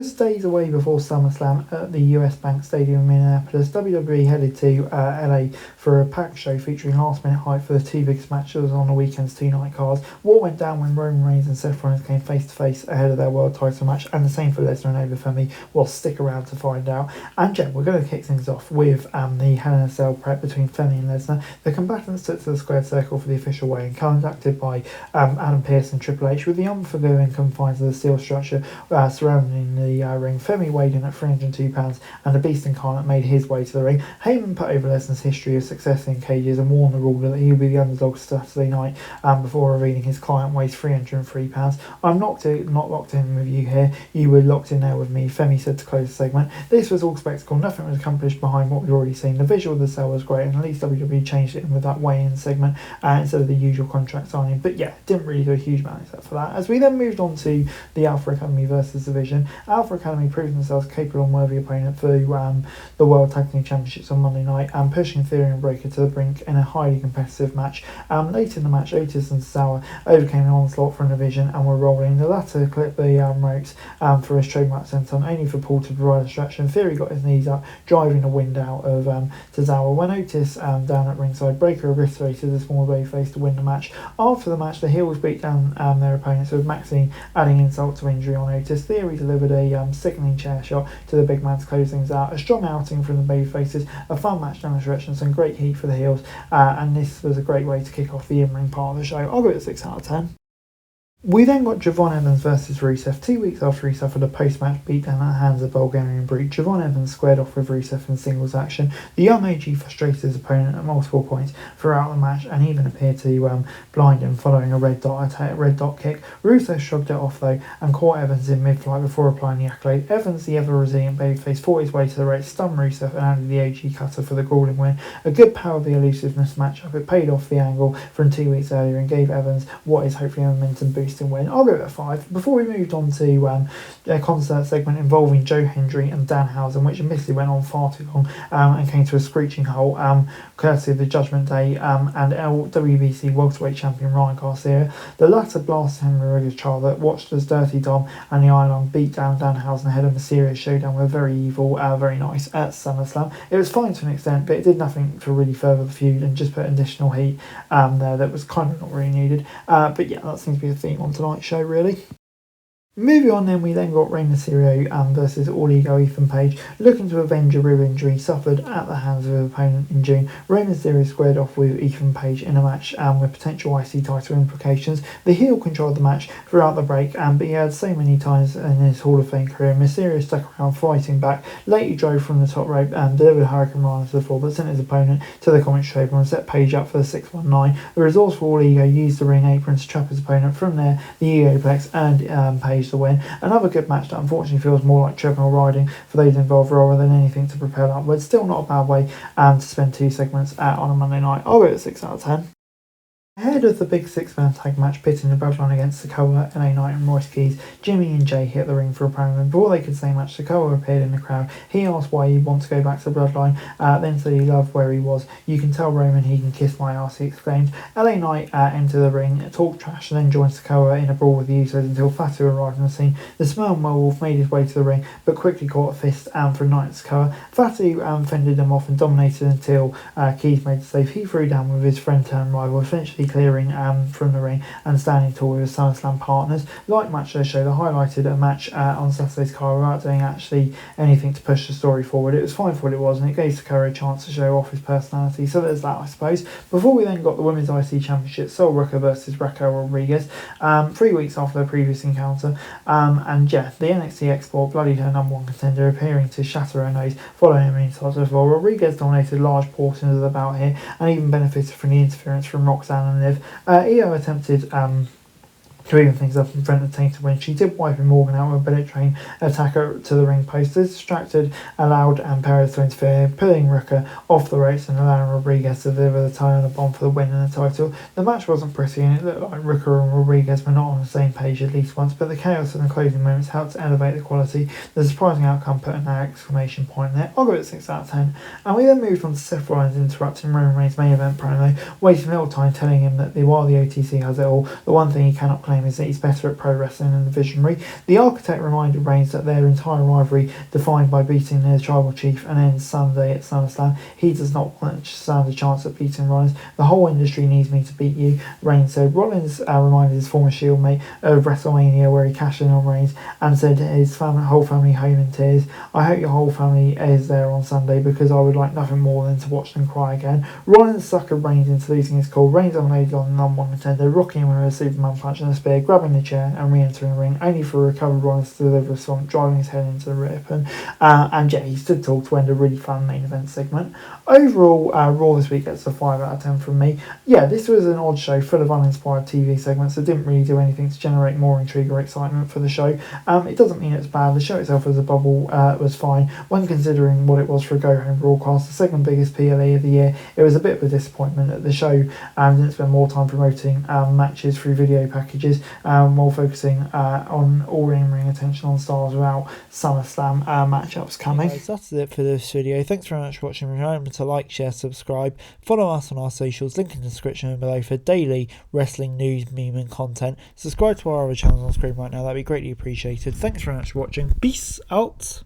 Just days away before SummerSlam at the US Bank Stadium in Minneapolis, WWE headed to LA for a packed show featuring last-minute hype for the two biggest matches on the weekend's two-night cards. What went down when Roman Reigns and Seth Rollins came face-to-face ahead of their world title match, and the same for Lesnar and Femi? Well, stick around to find out. And yeah, we're going to kick things off with the Hell in a Cell prep between Femi and Lesnar. The combatants took to the squared circle for the official weigh-in, conducted by Adam Pearce and Triple H, with the unforgiving confines of the steel structure surrounding the ring. Femi weighed in at £302 and the Beast Incarnate made his way to the ring. Heyman put over Lesnar's history of success in cages and warned the ruler that he would be the underdog Saturday night before revealing his client weighs £303. I'm not locked in with you here. You were locked in there with me, Femi said to close the segment. This was all spectacle. Nothing was accomplished behind what we'd already seen. The visual of the cell was great, and at least WWE changed it in with that weigh-in segment instead of the usual contract signing. But yeah, didn't really do a huge amount except for that. As we then moved on to the Alpha Academy versus Division, Alpha Academy proved themselves capable and worthy opponent for the World Tag Team Championships on Monday night, pushing Theory and Breaker to the brink in a highly competitive match. Late in the match, Otis and Sauer overcame an onslaught from the Division and were rolling. The latter clipped the ropes for his trademark senton, only for Paul to provide a distraction. Theory got his knees up, driving the wind out of Tozawa. When Otis down at ringside, Breaker obliterated the small babyface to win the match. After the match, the heels beat down their opponents, with Maxine adding insult to injury on Otis. Theory delivered a sickening chair shot to the big man to close things out. A strong outing from the babyfaces, a fun match down the stretch, and some great heat for the heels. And this was a great way to kick off the in-ring part of the show. I'll give it a 6 out of 10. We then got Javon Evans versus Rusef. 2 weeks after he suffered a post-match beatdown at the hands of Bulgarian Brute, Javon Evans squared off with Rusef in singles action. The young AG frustrated his opponent at multiple points throughout the match and even appeared to blind him following a red dot kick. Rusef shrugged it off though and caught Evans in mid-flight before applying the accolade. Evans, the ever-resilient babyface, fought his way to the ropes, stunned Rusef and added the AG cutter for the grueling win. A good power of the elusiveness matchup. It paid off the angle from 2 weeks earlier and gave Evans what is hopefully a momentum boost win. I'll go at 5. Before we moved on to a concert segment involving Joe Hendry and Danhausen, which admittedly went on far too long and came to a screeching halt, courtesy of the Judgment Day and WBC welterweight champion Ryan Garcia. The latter blasted Henry Rodriguez Charlotte, watched as Dirty Dom and the Iron beat down Danhausen ahead of a serious showdown with very evil, very nice at SummerSlam. It was fine to an extent, but it did nothing to really further the feud and just put additional heat there that was kind of not really needed. But yeah, that seems to be a theme on tonight's show, really. Moving on then, we then got Rey Mysterio versus All Ego Ethan Paige, looking to avenge a rib injury suffered at the hands of his opponent in June. Rey Mysterio squared off with Ethan Paige in a match with potential IC title implications. The heel controlled the match throughout the break, but he had so many times in his Hall of Fame career. Mysterio stuck around fighting back, late he drove from the top rope and delivered Hurricane Rana to the floor, but sent his opponent to the commentary table and set Paige up for the 619. The resourceful All Ego used the ring apron to trap his opponent. From there, the Egoplex earned Paige the win. Another good match that unfortunately feels more like treadmill riding for those involved rather than anything to propel upwards. Still not a bad way to spend 2 segments on a Monday night. I'll go at 6 out of 10. Ahead of the big 6-man tag match pitting the Bloodline against Sikoa, LA Knight and Royce Keys, Jimmy and Jay hit the ring for a promo. Before they could say much, Sikoa appeared in the crowd. He asked why he'd want to go back to Bloodline, then said he loved where he was. You can tell Roman he can kiss my ass, he exclaimed. LA Knight entered the ring, talked trash, and then joined Sikoa in a brawl with the Usos until Fatu arrived on the scene. The Sperm Werewolf made his way to the ring, but quickly caught a fist for Knight and Sikoa. Fatu fended him off and dominated until Keys made the save. He threw down with his friend-turned-rival, eventually clearing from the ring and standing tall with his SummerSlam partners. Like much of the show, they highlighted a match on Saturday's card without doing actually anything to push the story forward. It was fine for what it was, and it gave Sikoa a chance to show off his personality. So there's that, I suppose. Before we then got the Women's IC Championship, Sol Rucker versus Raquel Rodriguez, 3 weeks after their previous encounter. And yeah, the NXT export bloodied her number one contender, appearing to shatter her nose following him inside the floor. Rodriguez dominated large portions of the bout here and even benefited from the interference from Roxanne and Liv. EO attempted to even things up in front of Tainted when she did wipe Morgan out with a bullet train attacker to the ring post. This distracted allowed Perez to interfere, pulling Rucker off the ropes and allowing Rodriguez to deliver the tie on the bomb for the win and the title. The match wasn't pretty and it looked like Rucker and Rodriguez were not on the same page at least once, but the chaos and the closing moments helped to elevate the quality. The surprising outcome put an exclamation point there. I'll go at 6 out of 10. And we then moved on to Seth Rollins interrupting Roman Reigns' main event promo, wasting little time telling him that while the OTC has it all, the one thing he cannot claim claim is that he's better at pro wrestling than the Visionary. The Architect reminded Reigns that their entire rivalry, defined by beating their tribal chief and ends Sunday at SummerSlam, he does not want to stand a chance at beating Rollins. The whole industry needs me to beat you, Reigns said. Rollins reminded his former Shield mate of WrestleMania, where he cashed in on Reigns and said his whole family home in tears. I hope your whole family is there on Sunday, because I would like nothing more than to watch them cry again. Rollins suckered Reigns into losing his call. Reigns unloaded on the number one contender, rocking him with a Superman punch and a spear, grabbing the chair and re-entering the ring, only for a recovered Rollins to deliver a swamp, driving his head into the rip. And yeah, he stood tall to end a really fun main event segment. Overall, Raw this week gets a 5 out of 10 from me. Yeah, this was an odd show full of uninspired TV segments that didn't really do anything to generate more intrigue or excitement for the show. It doesn't mean it's bad. The show itself as a bubble was fine. When considering what it was for a go-home broadcast, the second biggest PLE of the year, it was a bit of a disappointment that the show didn't spend more time promoting matches through video packages, while focusing on all in-ring attention on stars without SummerSlam matchups coming. Guys, that's it for this video. Thanks very much for watching. Remember to like, share, subscribe, follow us on our socials, link in the description below for daily wrestling news, meme and content. Subscribe to our other channels on screen right now, that'd be greatly appreciated. Thanks very much for watching. Peace out.